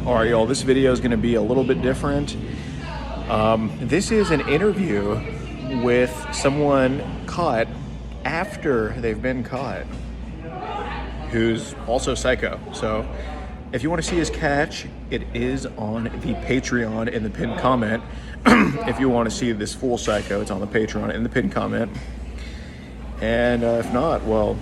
All right, y'all, this video is going to be a little bit different. This is an interview with someone caught after they've been caught, who's also psycho. So if you want to see his catch, it is on the Patreon in the pinned comment. If you want to see this full psycho, it's on the Patreon in the pinned comment. And if not, well,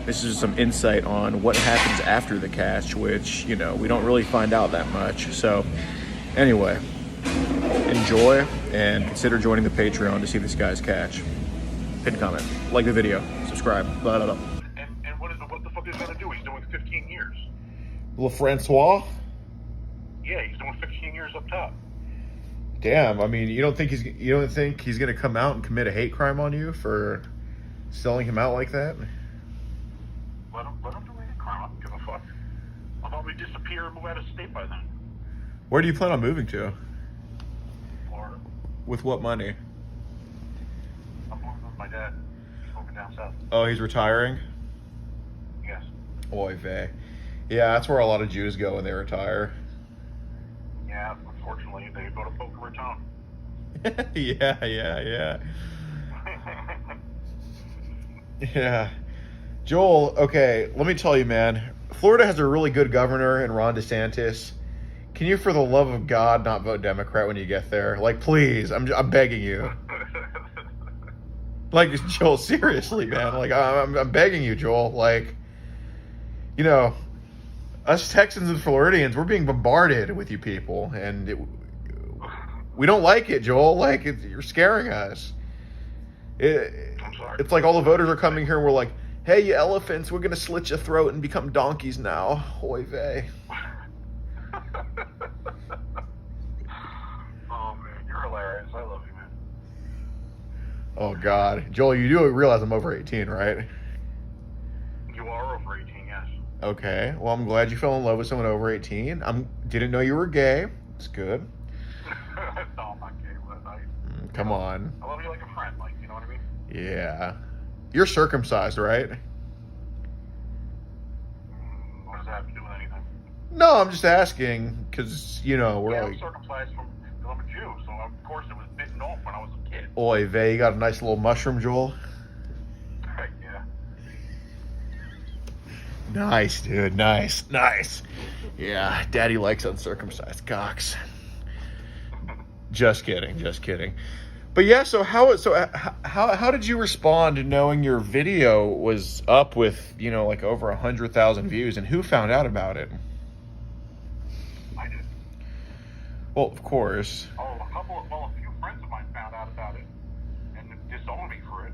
this is some insight on what happens after the catch, which, you know, we don't really find out that much. So anyway, enjoy and consider joining the Patreon to see this guy's catch. Pinned comment, like the video, subscribe, blah, blah, blah. And what the fuck is he gonna do? He's doing 15 years. LaFrancois? Yeah, he's doing 15 years up top. Damn, I mean, you don't think he's gonna come out and commit a hate crime on you for selling him out like that? Let him do any crime. I don't give a fuck. I'll probably disappear and move out of state by then. Where do you plan on moving to? Florida. With what money? I'm moving with my dad. He's moving down south. Oh, he's retiring? Yes. Oy vey. Yeah, that's where a lot of Jews go when they retire. Yeah, unfortunately, they go to Boca Raton. Yeah. Yeah. Joel, okay, let me tell you, man. Florida has a really good governor in Ron DeSantis. Can you, for the love of God, not vote Democrat when you get there? Like, please, I'm begging you. Like, Joel, seriously, man. Like, I'm begging you, Joel. Like, you know, us Texans and Floridians, we're being bombarded with you people, and we don't like it, Joel. Like, you're scaring us. I'm sorry. It's like all the voters are coming here and we're like, hey, you elephants, we're going to slit your throat and become donkeys now. Oy vey. Oh, man, you're hilarious. I love you, man. Oh, God. Joel, you do realize I'm over 18, right? You are over 18, yes. Okay. Well, I'm glad you fell in love with someone over 18. Didn't know you were gay. It's good. No, I'm not gay, but Come on. I love you like a friend, like, you know what I mean? Yeah. You're circumcised, right? What does that have to do with anything? No, I'm just asking because, you know, we're Yeah, like, I'm circumcised because I'm a Jew, so of course it was bitten off when I was a kid. oy vey, you got a nice little mushroom, Joel. Yeah. Nice, dude. Nice. Yeah, daddy likes uncircumcised cocks. Just kidding. But yeah, so how did you respond to knowing your video was up with, you know, like over 100,000 views, and who found out about it? I did. Well, of course. Oh, a few friends of mine found out about it and disowned me for it.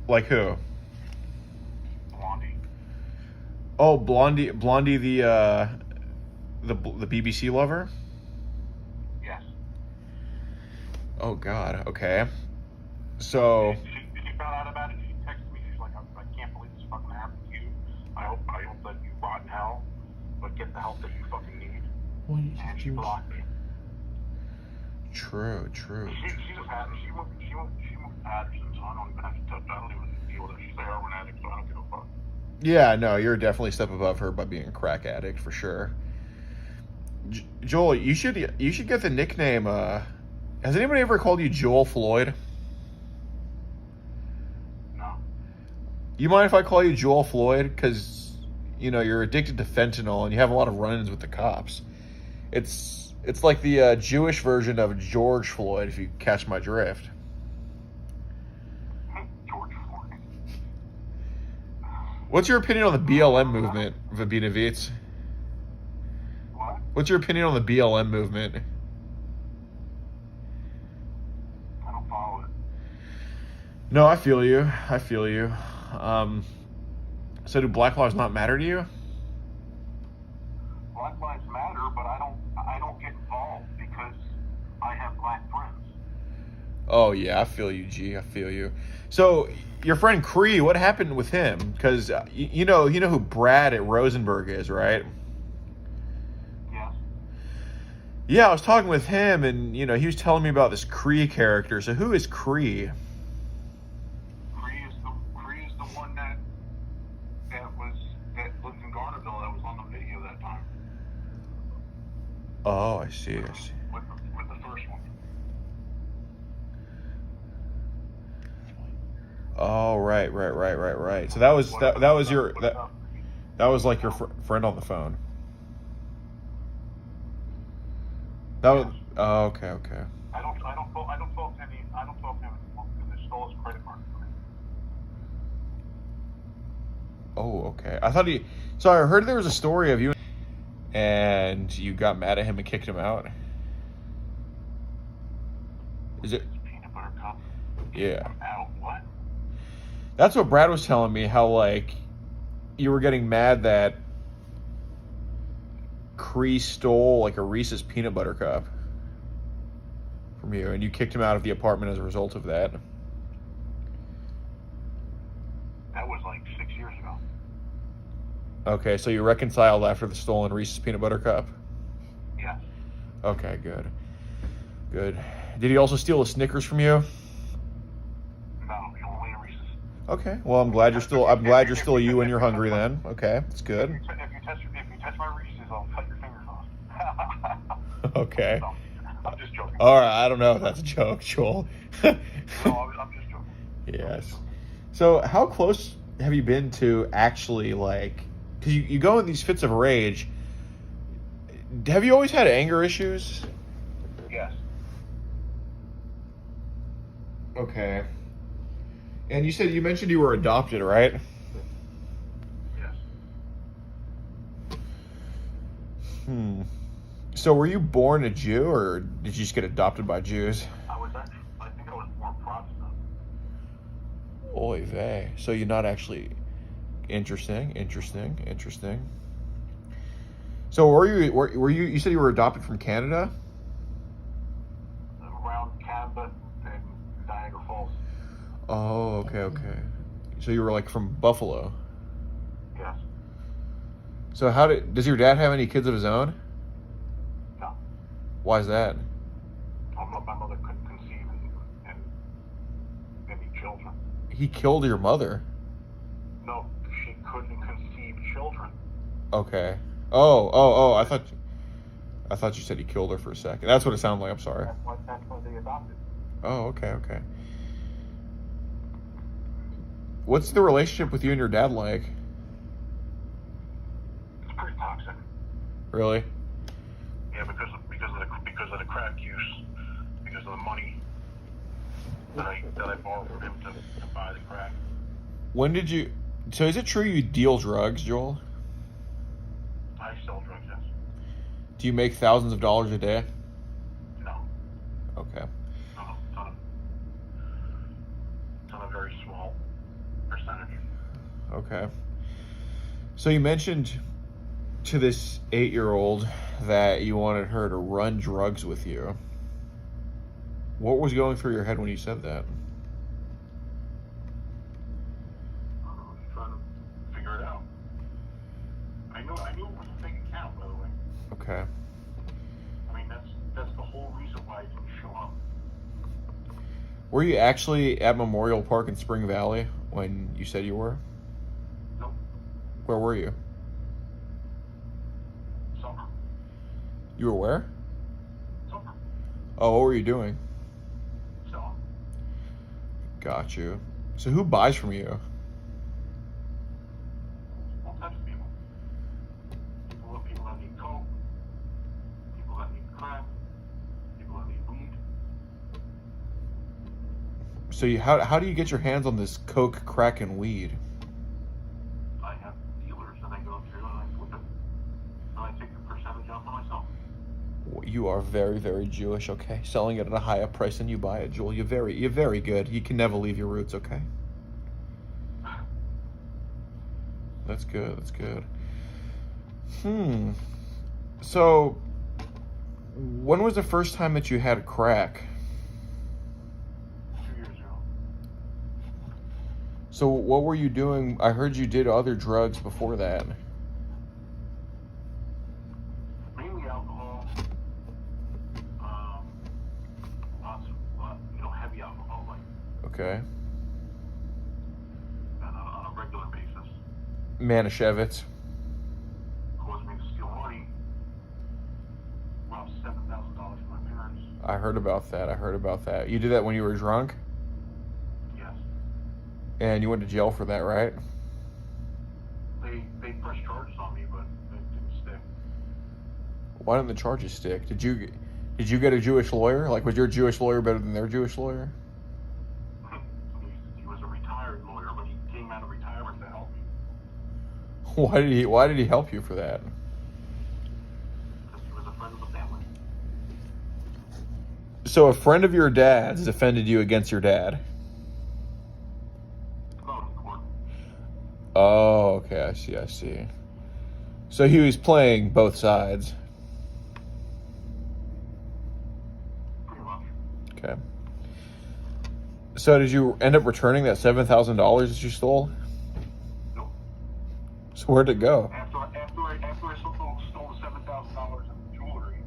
Like who? Blondie. Oh, Blondie, the BBC lover. Yes. Oh God. Okay. So. She found out about it. She texted me. She's like, I can't believe this fucking happened to you. I hope that you rot in hell, but get the help that you fucking need. And she blocked me. True. She just had she moved to Patterson, so I don't even have to touch. I don't even deal with her. She's a heroin addict, so I don't give a fuck. Yeah, no, you're definitely a step above her by being a crack addict for sure. Joel, you should get the nickname. Has anybody ever called you Joel Floyd? No. You mind if I call you Joel Floyd? Because, you know, you're addicted to fentanyl and you have a lot of run-ins with the cops. It's like the Jewish version of George Floyd, if you catch my drift. George Floyd. What's your opinion on the BLM movement, Vabinovitz? What? What's your opinion on the BLM movement? I don't follow it. No, I feel you. So do Black Lives not matter to you? Black lives matter, but I don't get involved because I have black friends. Oh yeah, I feel you, G. I feel you. So your friend Cree, what happened with him? Because you know who Brad at Rosenberg is, right? Yes. Yeah, I was talking with him, and you know he was telling me about this Cree character. So who is Cree? Cree is the one that lived in Garnerville that was on the video that time. Oh, I see. I see. With the first one. Oh, right. So that was that was your that was like your friend on the phone. That was okay. I don't talk to him anymore because they stole his credit card from me. Oh, okay. I thought he. So I heard there was a story of you, and you got mad at him and kicked him out. Is it? Peanut butter cup. Yeah. Out what? That's what Brad was telling me. How like you were getting mad that Cree stole like a Reese's peanut butter cup from you, and you kicked him out of the apartment as a result of that. That was like 6 years ago. Okay, so you reconciled after the stolen Reese's peanut butter cup. Yes. Okay, good. Did he also steal a Snickers from you? No, only a Reese's. Okay. Well, I'm glad you're still you and you're hungry then. Okay, that's good. If you touch my Reese's, I'll cut your fingers off. Okay. No, I'm just joking. All right. I don't know if that's a joke, Joel. No, I'm just joking. Yes. So, how close have you been to actually like? Because you go in these fits of rage. Have you always had anger issues? Yes. Okay. And you mentioned you were adopted, right? Yes. So were you born a Jew, or did you just get adopted by Jews? I think I was more Protestant. Oy vey. So you're not actually... Interesting. So were you said you were adopted from Canada? Around Canada and Niagara Falls. Oh, okay. So you were like from Buffalo. Yes. So does your dad have any kids of his own? No. Why is that? My mother couldn't conceive and any children. He killed your mother. No, she couldn't conceive children. Okay. Oh, I thought you said he killed her for a second. That's what it sounded like. I'm sorry. That's why they adopted. Oh, okay. What's the relationship with you and your dad like? It's pretty toxic. Really? Yeah, because of the crack use, because of the money that I borrowed from him to buy the crack. So is it true you deal drugs, Joel? I sell drugs, yes. Do you make thousands of dollars a day? No. Okay. No. It's on a very small percentage. Okay. So you mentioned to this 8-year-old that you wanted her to run drugs with you. What was going through your head when you said that? I was trying to figure it out. I knew it was a fake account, by the way. Okay. I mean, that's the whole reason why I didn't show up. Were you actually at Memorial Park in Spring Valley when you said you were? Nope. Where were you? Summer. You were where? Summer. Oh, what were you doing? So, Got you. So who buys from you? all types of people. People that need coke. People that need crack. People that need weed. So how do you get your hands on this coke, crack, and weed? I have dealers that I go through and I flip it. And I take a percentage off of myself. You are very, very Jewish, okay? Selling it at a higher price than you buy it, Joel. You're very good. You can never leave your roots, okay? That's good. So, when was the first time that you had crack? 2 years ago. So, what were you doing? I heard you did other drugs before that. Mainly alcohol. Heavy alcohol, like, Okay. on a regular basis. Manischewitz. Caused me to steal money. Well, I heard about that. I heard about that. You did that when you were drunk? Yes. And you went to jail for that, right? They pressed charges on me, but it didn't stick. Why didn't the charges stick? Did you get a Jewish lawyer? Like, was your Jewish lawyer better than their Jewish lawyer? He was a retired lawyer, but he came out of retirement to help me. Why did he help you for that? Because he was a friend of the family. So a friend of your dad's defended you against your dad. No, in court. Oh, okay, I see. So he was playing both sides. Pretty much. Okay. So did you end up returning that $7,000 that you stole? Nope. So where'd it go? After I stole the $7,000 in jewelry,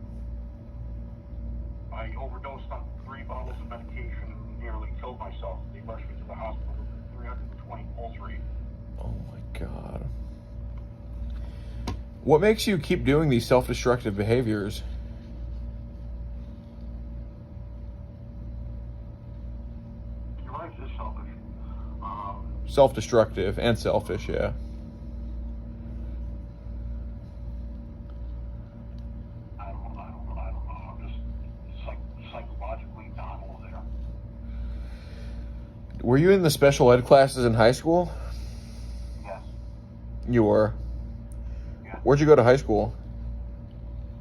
I overdosed on 3 bottles of medication and nearly killed myself. They rushed me to the hospital with 320 pulse rate. Oh my God. What makes you keep doing these self-destructive behaviors? Your life is selfish. Self-destructive and selfish, yeah. I don't know. I'm just psychologically not all there. Were you in the special ed classes in high school? Yes. You were. Yeah. Where'd you go to high school?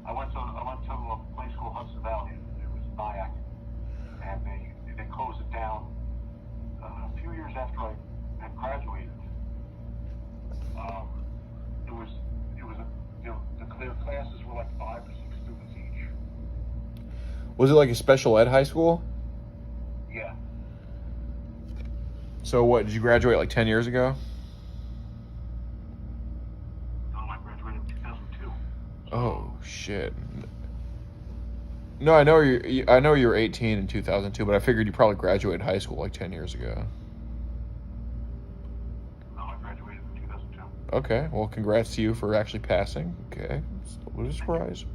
I went to a place called Hudson Valley. It was Nyack, and they closed it down a few years after I had graduated. Their classes were like 5 or 6 students each. Was it like a special ed high school? Yeah. So what, did you graduate like 10 years ago? No, I graduated in 2002. Oh, shit. No, I know you were 18 in 2002, but I figured you probably graduated high school like 10 years ago. No, I graduated in 2002. Okay, well, congrats to you for actually passing. Okay, what a surprise.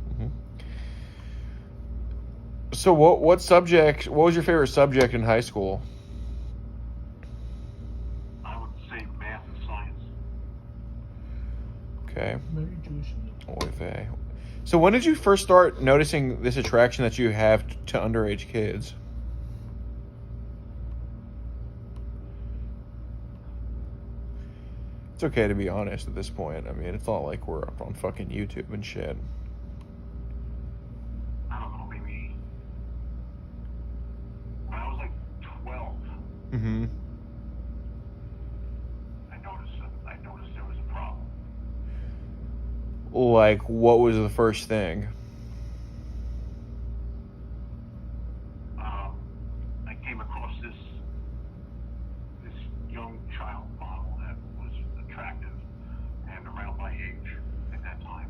So what was your favorite subject in high school? I would say math and science. Okay. Very Jewish. Oy vey. So when did you first start noticing this attraction that you have to underage kids? It's okay to be honest at this point. I mean, it's not like we're up on fucking YouTube and shit. I don't know, maybe when I was like 12, Mm-hmm. I noticed there was a problem. Like, what was the first thing? I came across this young child model that was attractive and around my age at that time.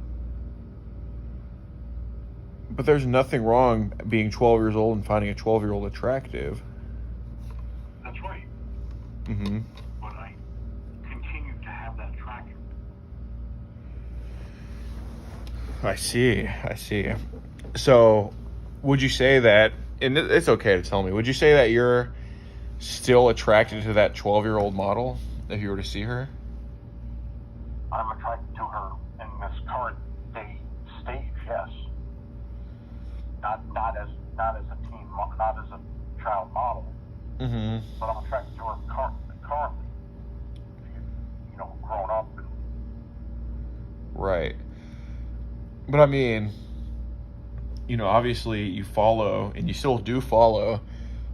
But there's nothing wrong being 12 years old and finding a 12-year-old attractive. That's right. Mm-hmm. But I continued to have that attraction. I see. So, would you say that, and it's okay to tell me, would you say that you're still attracted to that 12-year-old model if you were to see her? I'm attracted to her in this current day stage, yes. Not as a teen, not as a child model, Mm-hmm. but I'm attracted to her currently. You know, grown up. And Right. But I mean, obviously you follow, and you still do follow,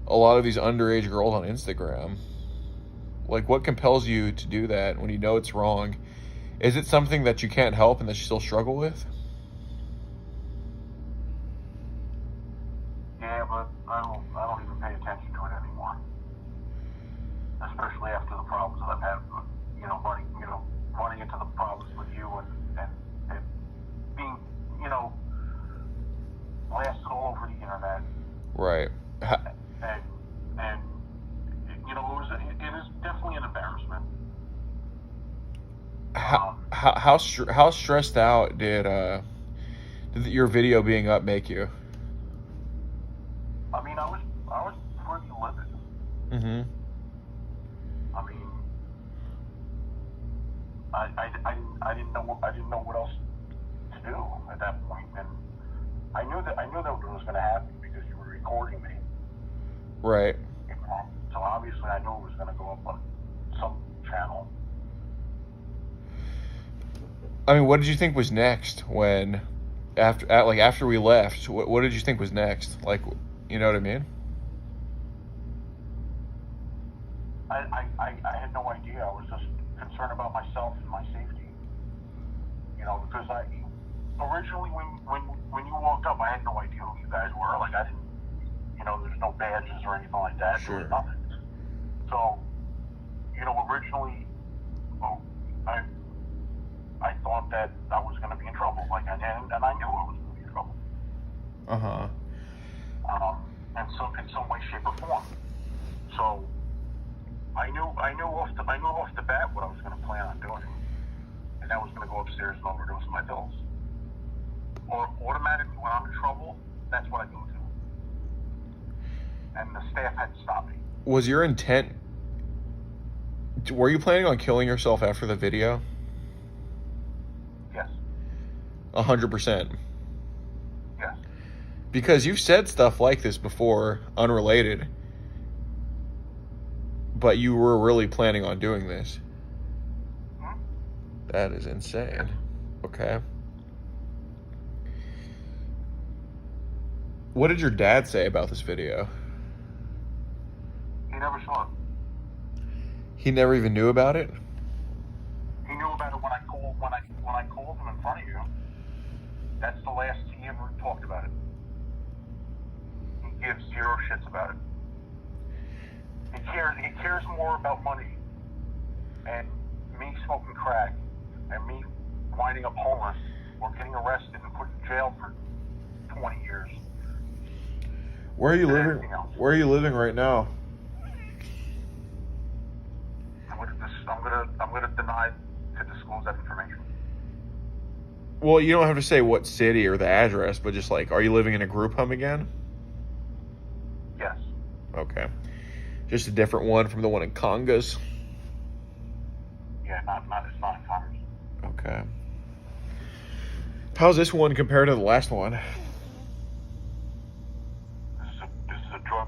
a lot of these underage girls on Instagram. Like, what compels you to do that when you know it's wrong? Is it something that you can't help and that you still struggle with? yeah, but I don't even pay attention to it anymore. Especially after the problems that I've had, running into the problems with you and being, blasted all over the internet. Right. And it is definitely an embarrassment. How stressed out did your video being up make you? Mm-hmm. I mean, I didn't know what else to do at that point, and I knew that it was going to happen because you were recording me. Right. You know? So obviously, I knew it was going to go up on some channel. I mean, what did you think was next when, after we left? What did you think was next? Like, you know what I mean? I had no idea. I was just concerned about myself and my safety. You know, because originally when you walked up, I had no idea who you guys were. Like, I didn't, you know, there's no badges or anything like that. Sure. There was nothing. So, you know, originally, I thought that I was going to be in trouble. Like, and I knew I was going to be in trouble. Uh-huh. In some way, shape, or form. So, I knew off the bat what I was going to plan on doing, and that was going to go upstairs and overdose my pills. Or automatically, when I'm in trouble, that's what I go to. And the staff had to stop me. Was your intent? Were you planning on killing yourself after the video? Yes. 100%. Yes. Because you've said stuff like this before, unrelated. But you were really planning on doing this. Hmm? That is insane. Okay. What did your dad say about this video? He never saw it. He never even knew about it? He knew about it when I called him in front of you. That's the last he ever talked about it. He gives zero shits about it. He cares more about money and me smoking crack and me winding up homeless or getting arrested and put in jail for 20 years. Where are you than living? anything else. Where are you living right now? I'm gonna deny to disclose that information. Well, you don't have to say what city or the address, but just like, are you living in a group home again? Yes. Okay. Just a different one from the one in Congas? Yeah, it's not in Congress. Okay. How's this one compared to the last one? This is a drug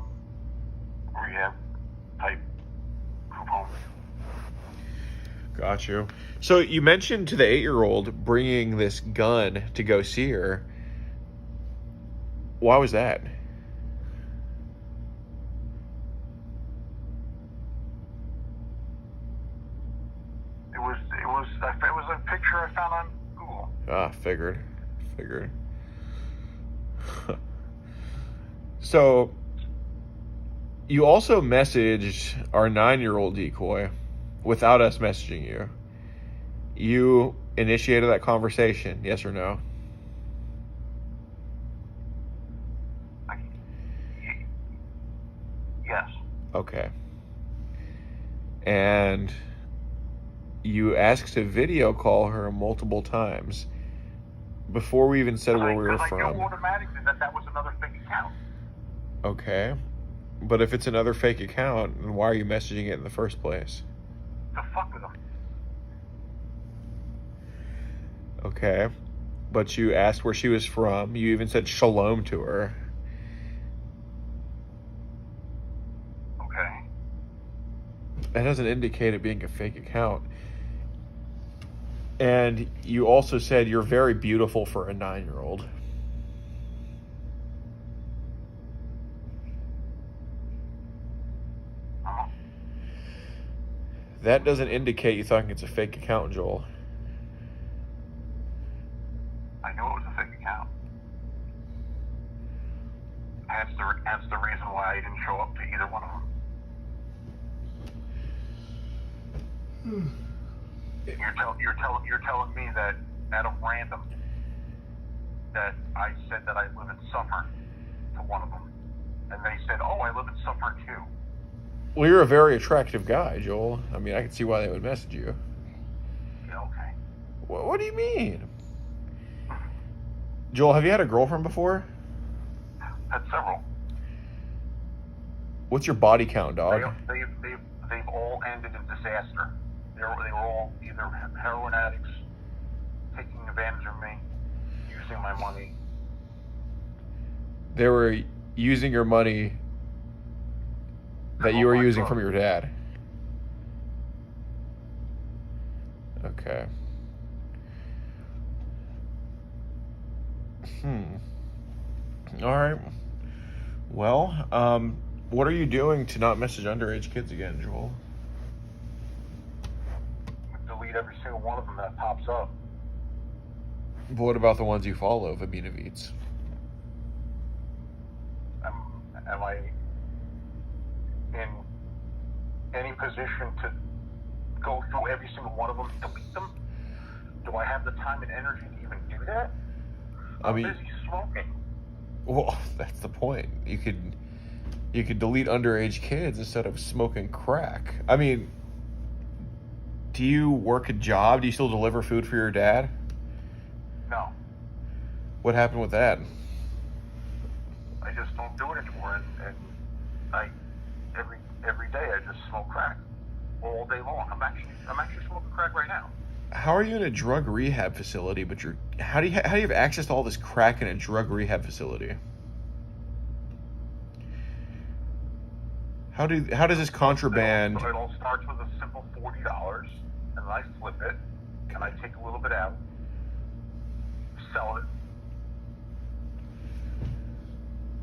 rehab type group home. Got you. So you mentioned to the 8-year-old bringing this gun to go see her. Why was that? It was a picture I found on Google. Ah, figured. So, you also messaged our 9-year-old decoy without us messaging you. You initiated that conversation, yes or no? Yes. Okay. And you asked to video call her multiple times before we even said where we were Because I from. knew automatically that was another fake account. Okay. But if it's another fake account, then why are you messaging it in the first place? To fuck with them. Okay. But you asked where she was from. You even said shalom to her. Okay. That doesn't indicate it being a fake account. And you also said you're very beautiful for a 9-year-old. That doesn't indicate you think it's a fake account, Joel. I knew it was a fake account. That's the reason why I didn't show up to either one of them. You're telling me that out of random that I said that I live in Suffolk to one of them, and they said, "Oh, I live in Suffolk too." Well, you're a very attractive guy, Joel. I mean, I can see why they would message you. Yeah, okay. What do you mean? Joel, have you had a girlfriend before? Had several. What's your body count, dog? They've all ended in disaster. They were all either heroin addicts, taking advantage of me, using my money. They were using your money that you were using from your dad. Okay. All right. Well, what are you doing to not message underage kids again, Joel? Delete every single one of them that pops up. What about the ones you follow, Vabinovites? Am I in any position to go through every single one of them, delete them? Do I have the time and energy to even do that? I'm busy smoking. Well, that's the point. You could delete underage kids instead of smoking crack. I mean, do you work a job? Do you still deliver food for your dad? No. What happened with that? I just don't do it anymore, and I every day I just smoke crack all day long. I'm actually smoking crack right now. How are you in a drug rehab facility? But how do you have access to all this crack in a drug rehab facility? How does this contraband? It all starts with a simple $40, and then I flip it, and I take a little bit out, sell it,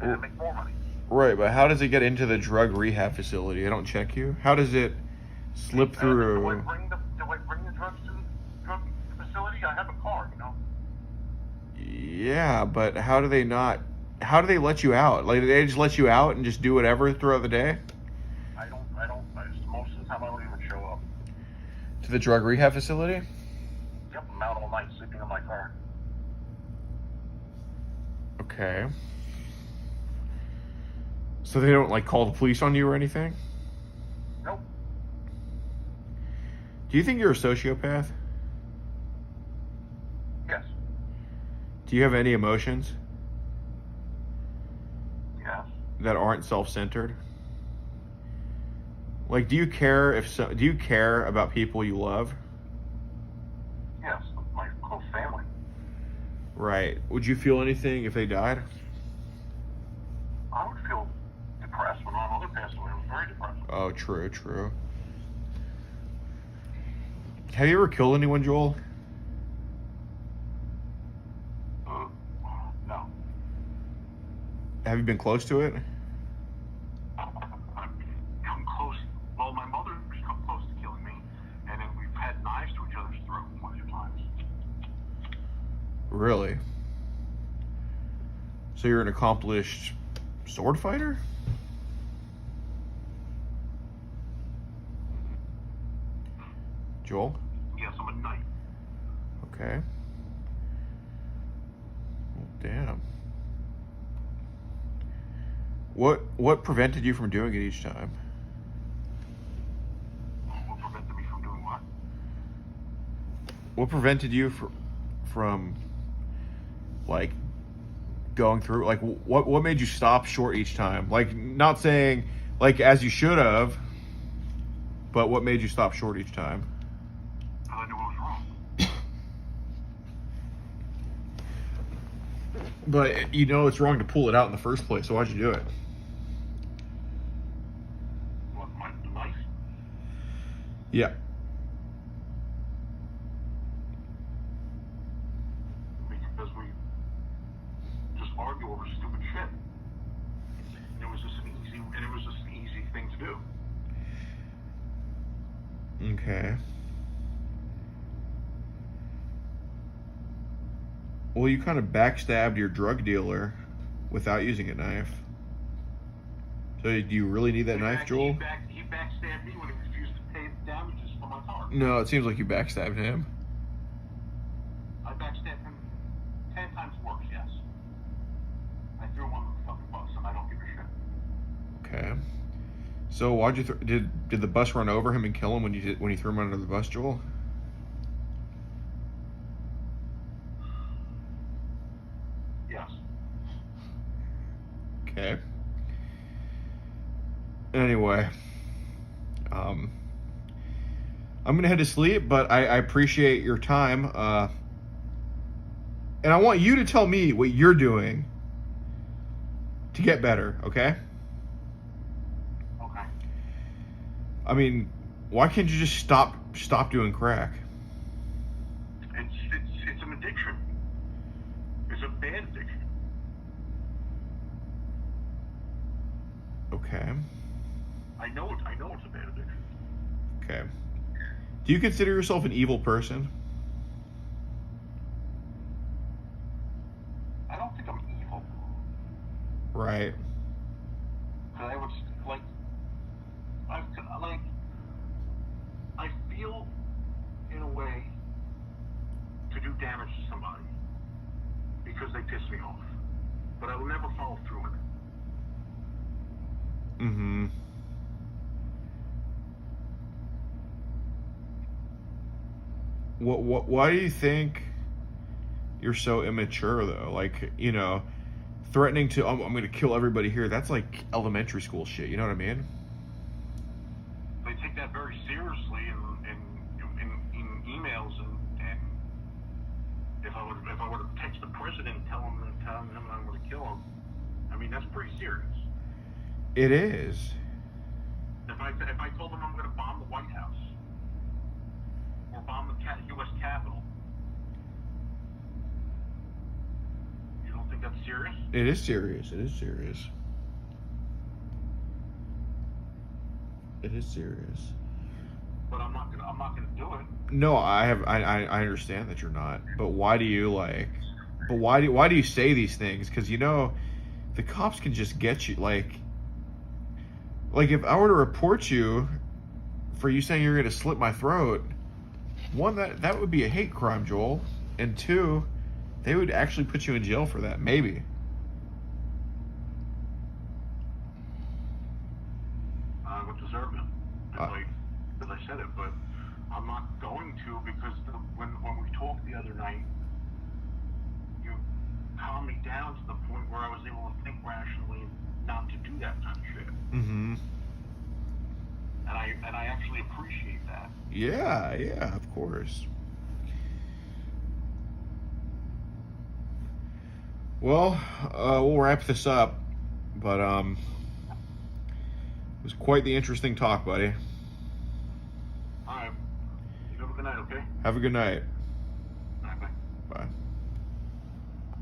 and then make more money. Right, but how does it get into the drug rehab facility? They don't check you. How does it slip through? Do I bring the drugs to the drug facility? I have a card, you know. Yeah, but how do they let you out? Like, do they just let you out and just do whatever throughout the day? Most of the time I don't even show up. To the drug rehab facility? Yep, I'm out all night sleeping in my car. Okay. So they don't, like, call the police on you or anything? Nope. Do you think you're a sociopath? Yes. Do you have any emotions Yes. that aren't self-centered? Like, do you care about people you love? Yes, my whole family. Right. Would you feel anything if they died? I would feel depressed when my mother passed away. I was very depressed. Oh, true. Have you ever killed anyone, Joel? No. Have you been close to it? I've come close. Well, my mother's come close to killing me, and then we've had knives to each other's throat plenty of times. Really? So you're an accomplished sword fighter? Joel? Yes, I'm a knight. Okay. Well, damn. What prevented you from doing it each time? What prevented me from doing what? What prevented you from like going through, like, what made you stop short each time? Like, not saying like as you should have, but what made you stop short each time? Because I knew I was wrong. But you know it's wrong to pull it out in the first place, so why'd you do it? What, the knife? Yeah. Because we just argue over stupid shit. And it was just an easy thing to do. Okay. Well, you kind of backstabbed your drug dealer without using a knife. So do you really need that knife, Joel? He backstabbed me when he refused to pay the damages for my car. No, it seems like you backstabbed him. I backstabbed him 10 times worse, yes. I threw him under the fucking bus, and I don't give a shit. Okay. So why'd you did the bus run over him and kill him when you threw him under the bus, Joel? Yes. Okay. Anyway, I'm gonna head to sleep, but I appreciate your time. And I want you to tell me what you're doing to get better, okay? Okay. I mean, why can't you just stop doing crack? It's an addiction. It's a bad addiction. Okay. I know it's a bad addiction. Okay. Do you consider yourself an evil person? I don't think I'm evil. Right. But I would I feel in a way to do damage to somebody because they piss me off. But I will never follow through with it. Mm-hmm. Why do you think you're so immature though? Like, you know, threatening to I'm going to kill everybody here. That's like elementary school shit. You know what I mean? They take that very seriously in emails and if I were to text the president and telling him I'm going to kill him, I mean that's pretty serious. It is. If I told him I'm going to bomb the White House or bomb the U.S. Capitol, you don't think that's serious? It is serious. It is serious. It is serious. But I'm not gonna do it. No, I understand that you're not. But why do you why do you say these things? Because you know, the cops can just get you. Like if I were to report you for you saying you're going to slit my throat, one, that would be a hate crime, Joel, and two, they would actually put you in jail for that, maybe. I would deserve it because I said it, but I'm not going to because when we talked the other night, you calmed me down to the point where I was able to think rationally not to do that kind of shit. Mm-hmm. And I actually appreciate that. Yeah, of course. Well, we'll wrap this up, but it was quite the interesting talk, buddy. All right. You have a good night, okay? Have a good night.